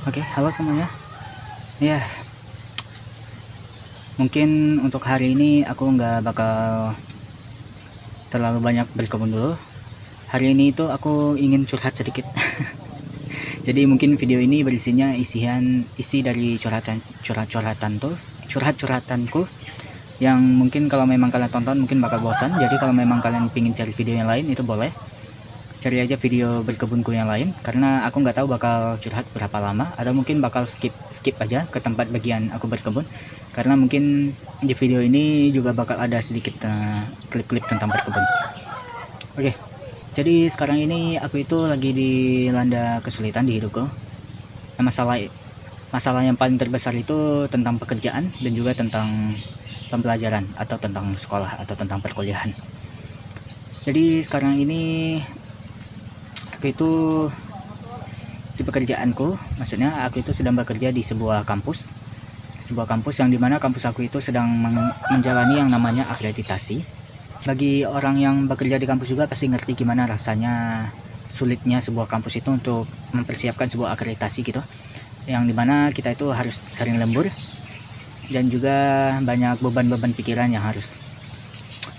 Oke, halo semuanya. Ya, mungkin untuk hari ini aku nggak bakal terlalu banyak berkebun dulu. Hari ini itu aku ingin curhat sedikit. Jadi mungkin video ini berisinya isi dari curhat-curhatanku yang mungkin kalau memang kalian tonton mungkin bakal bosan. Jadi kalau memang kalian pingin cari video yang lain itu boleh. Cari aja video berkebunku yang lain, karena aku nggak tahu bakal curhat berapa lama, atau mungkin bakal skip aja ke tempat bagian aku berkebun, karena mungkin di video ini juga bakal ada sedikit klip-klip tentang berkebun. Oke, jadi sekarang ini aku itu lagi dilanda kesulitan di hidupku. Masalah yang paling terbesar itu tentang pekerjaan dan juga tentang pembelajaran atau tentang sekolah atau tentang perkuliahan. Jadi sekarang ini aku itu di pekerjaanku, maksudnya aku itu sedang bekerja di sebuah kampus yang dimana kampus aku itu sedang menjalani yang namanya akreditasi. Bagi orang yang bekerja di kampus juga pasti ngerti gimana rasanya sulitnya sebuah kampus itu untuk mempersiapkan sebuah akreditasi gitu, yang dimana kita itu harus sering lembur dan juga banyak beban-beban pikiran yang harus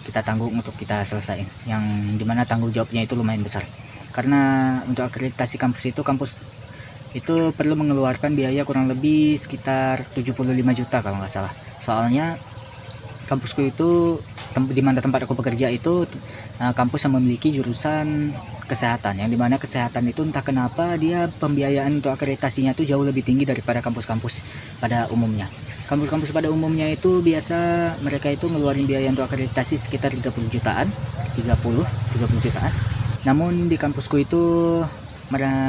kita tanggung untuk kita selesaiin, yang dimana tanggung jawabnya itu lumayan besar. Karena untuk akreditasi kampus itu perlu mengeluarkan biaya kurang lebih sekitar 75 juta kalau nggak salah. Soalnya kampusku itu di mana tempat aku bekerja itu kampus yang memiliki jurusan kesehatan, yang dimana kesehatan itu entah kenapa dia pembiayaan untuk akreditasinya itu jauh lebih tinggi daripada kampus-kampus pada umumnya. Kampus-kampus pada umumnya itu biasa mereka itu ngeluarin biaya untuk akreditasi sekitar 30 jutaan. Namun di kampusku itu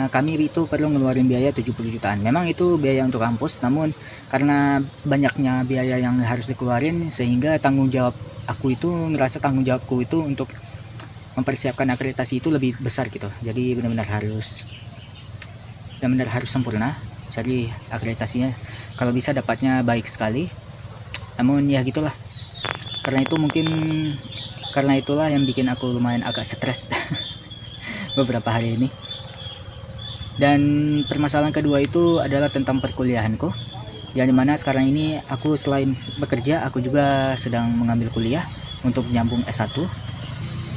kami itu perlu ngeluarin biaya 70 jutaan. Memang itu biaya untuk kampus, namun karena banyaknya biaya yang harus dikeluarin sehingga tanggung jawabku itu untuk mempersiapkan akreditasi itu lebih besar gitu. Jadi benar-benar harus sempurna. Jadi akreditasinya kalau bisa dapatnya baik sekali. Namun ya gitulah. Karena itulah yang bikin aku lumayan agak stres beberapa hari ini. Dan permasalahan kedua itu adalah tentang perkuliahanku, yang dimana sekarang ini aku selain bekerja aku juga sedang mengambil kuliah untuk menyambung S1.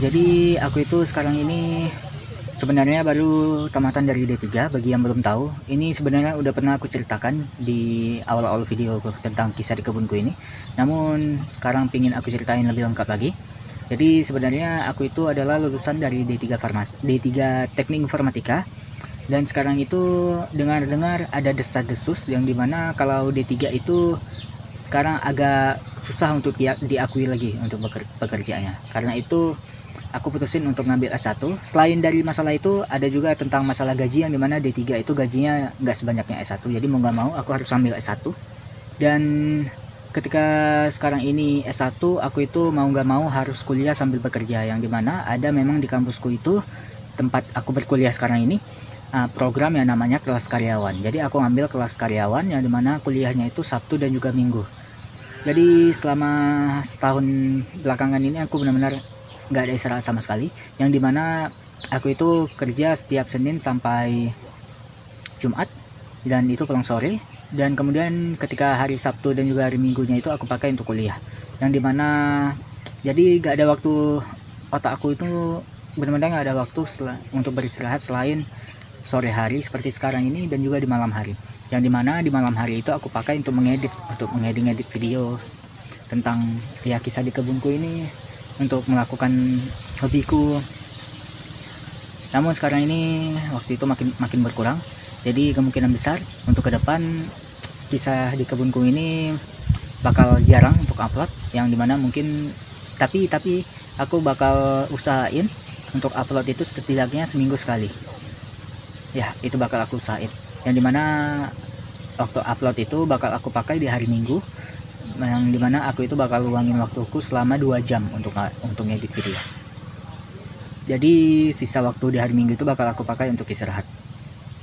Jadi aku itu sekarang ini sebenarnya baru tamatan dari D3. Bagi yang belum tahu, ini sebenarnya udah pernah aku ceritakan di awal-awal video tentang kisah di kebunku ini, namun sekarang pingin aku ceritain lebih lengkap lagi. Jadi sebenarnya aku itu adalah lulusan dari D3 Teknik Informatika, dan sekarang itu dengar-dengar ada desas-desus yang dimana kalau D3 itu sekarang agak susah untuk diakui lagi untuk pekerjaannya. Karena itu aku putusin untuk ngambil S1. Selain dari masalah itu ada juga tentang masalah gaji, yang dimana D3 itu gajinya nggak sebanyaknya S1. Jadi mau nggak mau aku harus ambil S1. Dan ketika sekarang ini S1, aku itu mau nggak mau harus kuliah sambil bekerja, yang dimana ada memang di kampusku itu tempat aku berkuliah sekarang ini program yang namanya kelas karyawan. Jadi aku ambil kelas karyawan yang dimana kuliahnya itu Sabtu dan juga Minggu. Jadi selama setahun belakangan ini aku benar-benar nggak ada istirahat sama sekali, yang dimana aku itu kerja setiap Senin sampai Jumat dan itu pulang sore. Dan kemudian ketika hari Sabtu dan juga hari Minggunya itu aku pakai untuk kuliah, yang dimana jadi gak ada waktu, otak aku itu benar-benar gak ada waktu untuk beristirahat selain sore hari seperti sekarang ini dan juga di malam hari, yang dimana di malam hari itu aku pakai untuk mengedit video tentang ya kisah di kebunku ini, untuk melakukan hobiku. Namun sekarang ini waktu itu makin berkurang. Jadi kemungkinan besar untuk ke depan kisah di kebunku ini bakal jarang untuk upload, yang dimana mungkin tapi aku bakal usahain untuk upload itu setidaknya seminggu sekali. Ya, itu bakal aku usahain, yang dimana waktu upload itu bakal aku pakai di hari Minggu, yang dimana aku itu bakal luangin waktuku selama 2 jam untuk ngedit video. Jadi sisa waktu di hari Minggu itu bakal aku pakai untuk istirahat.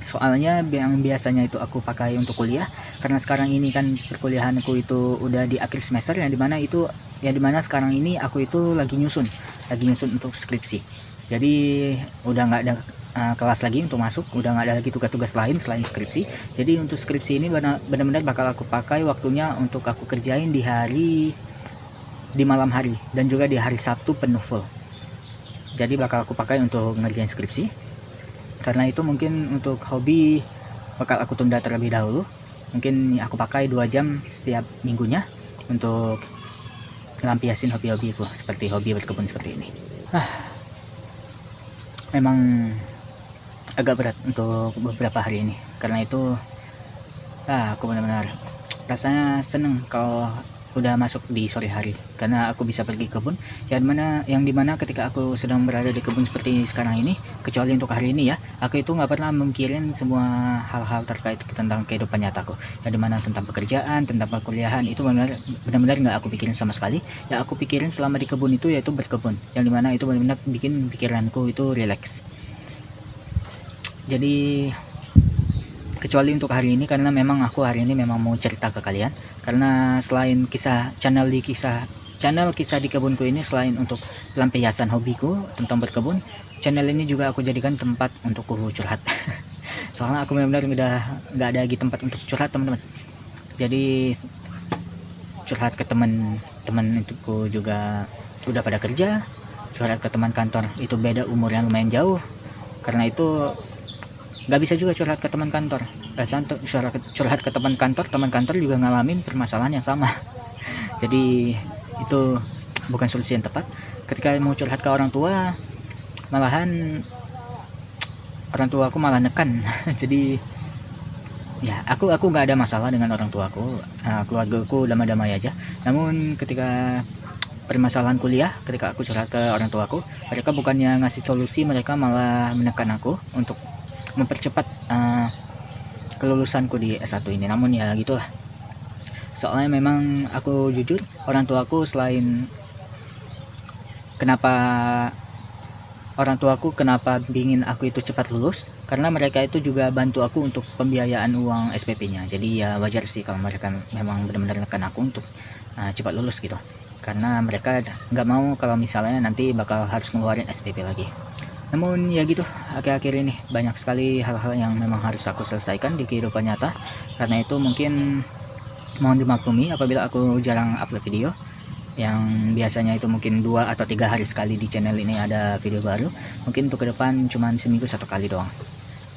Soalnya yang biasanya itu aku pakai untuk kuliah, karena sekarang ini kan perkuliahanku itu udah di akhir semester, yang dimana sekarang ini aku itu lagi nyusun untuk skripsi. Jadi udah nggak ada kelas lagi untuk masuk, udah nggak ada lagi tugas-tugas lain selain skripsi. Jadi untuk skripsi ini benar-benar bakal aku pakai waktunya untuk aku kerjain di malam hari dan juga di hari Sabtu penuh full. Jadi bakal aku pakai untuk ngerjain skripsi. Karena itu mungkin untuk hobi bakal aku tunda terlebih dahulu. Mungkin aku pakai 2 jam setiap minggunya untuk lampiasin hobi-hobiku, seperti hobi berkebun seperti ini. Memang agak berat untuk beberapa hari ini. Karena itu aku benar-benar rasanya seneng kalau udah masuk di sore hari, karena aku bisa pergi ke kebun yang dimana ketika aku sedang berada di kebun seperti sekarang ini, kecuali untuk hari ini ya, aku itu nggak pernah memikirin semua hal-hal terkait tentang kehidupan nyataku, yang dimana tentang pekerjaan, tentang perkuliahan, itu benar-benar nggak aku pikirin sama sekali. Yang aku pikirin selama di kebun itu yaitu berkebun, yang dimana itu benar-benar bikin pikiranku itu relax. Jadi kecuali untuk hari ini, karena memang aku hari ini memang mau cerita ke kalian, karena selain channel kisah di kebunku ini, selain untuk lampiasan hobiku tentang berkebun, channel ini juga aku jadikan tempat untuk curhat. Soalnya aku benar-benar udah nggak ada lagi tempat untuk curhat, teman-teman. Jadi curhat ke teman-teman itu juga udah pada kerja, curhat ke teman kantor itu beda umurnya lumayan jauh, karena itu nggak bisa juga curhat ke teman kantor. Curhat ke teman kantor juga ngalamin permasalahan yang sama. Jadi itu bukan solusi yang tepat. Ketika mau curhat ke orang tua, malahan orang tua aku malah nekan. Jadi ya aku nggak ada masalah dengan orang tuaku, keluargaku damai-damai aja. Namun ketika permasalahan kuliah, ketika aku curhat ke orang tuaku, mereka bukannya ngasih solusi, mereka malah menekan aku untuk mempercepat kelulusanku di S1 ini. Namun ya gitulah, soalnya memang aku jujur, orang tuaku kenapa ingin aku itu cepat lulus, karena mereka itu juga bantu aku untuk pembiayaan uang SPP-nya. Jadi ya wajar sih kalau mereka memang benar-benar nekan aku untuk cepat lulus gitu, karena mereka nggak mau kalau misalnya nanti bakal harus ngeluarin SPP lagi. Namun ya gitu, akhir-akhir ini banyak sekali hal-hal yang memang harus aku selesaikan di kehidupan nyata. Karena itu mungkin mohon dimaklumi apabila aku jarang upload video, yang biasanya itu mungkin 2 atau 3 hari sekali di channel ini ada video baru. Mungkin untuk ke depan cuman seminggu 1 kali doang.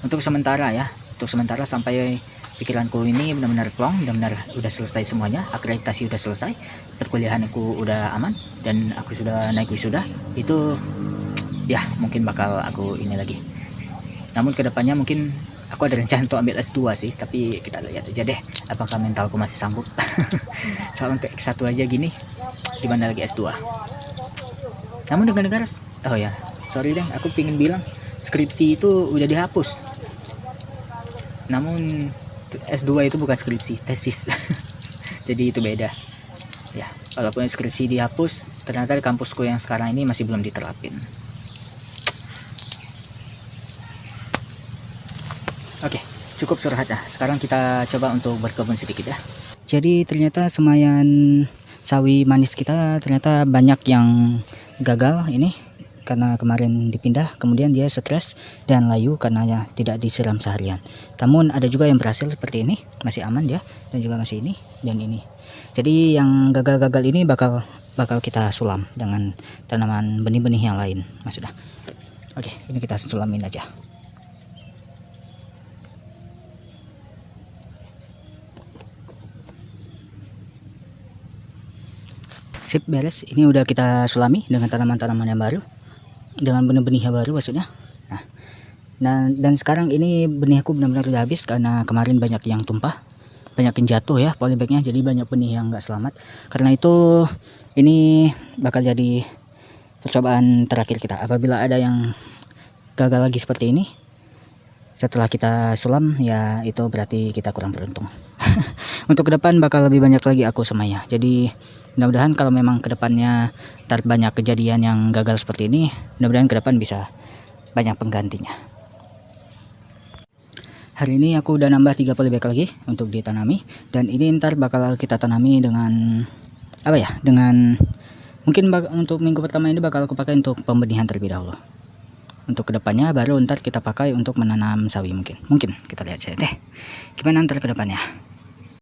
Untuk sementara sampai pikiranku ini benar-benar plong, benar-benar udah selesai semuanya, akreditasi udah selesai, perkuliahanku udah aman, dan aku sudah naik wisuda, itu ya mungkin bakal aku ini lagi. Namun kedepannya mungkin aku ada rencana untuk ambil S2 sih, tapi kita lihat aja deh apakah mentalku masih sanggup. Soal untuk X1 aja gini, gimana lagi S2. Namun dengar-dengar, oh ya sorry deh, aku pengen bilang skripsi itu udah dihapus. Namun S2 itu bukan skripsi, tesis. Jadi itu beda ya. Walaupun skripsi dihapus, ternyata di kampusku yang sekarang ini masih belum diterapin. Oke, cukup curhat ya. Sekarang kita coba untuk berkebun sedikit ya. Jadi ternyata semayan sawi manis kita ternyata banyak yang gagal ini, karena kemarin dipindah, kemudian dia stres dan layu karena ya tidak disiram seharian. Namun ada juga yang berhasil seperti ini, masih aman dia, dan juga masih ini dan ini. Jadi yang gagal-gagal ini bakal kita sulam dengan tanaman benih-benih yang lain, maksudnya. Oke, ini kita sulamin aja. Sip, beres. Ini udah kita sulami dengan tanaman-tanaman yang baru, dengan benih-benih yang baru maksudnya. Nah, dan sekarang ini benihku benar-benar udah habis, karena kemarin banyak yang tumpah, banyak yang jatuh ya polybagnya, jadi banyak benih yang nggak selamat. Karena itu ini bakal jadi percobaan terakhir kita. Apabila ada yang gagal lagi seperti ini setelah kita sulam, ya itu berarti kita kurang beruntung. Untuk ke depan bakal lebih banyak lagi aku semainya. Jadi mudah-mudahan kalau memang ke depannya banyak kejadian yang gagal seperti ini, mudah-mudahan ke depan bisa banyak penggantinya. Hari ini aku udah nambah 3 polybag lagi untuk ditanami, dan ini ntar bakal kita tanami dengan apa ya, dengan mungkin untuk minggu pertama ini bakal aku pakai untuk pembenihan terlebih dahulu. Untuk kedepannya baru ntar kita pakai untuk menanam sawi mungkin kita lihat saja deh gimana ntar kedepannya.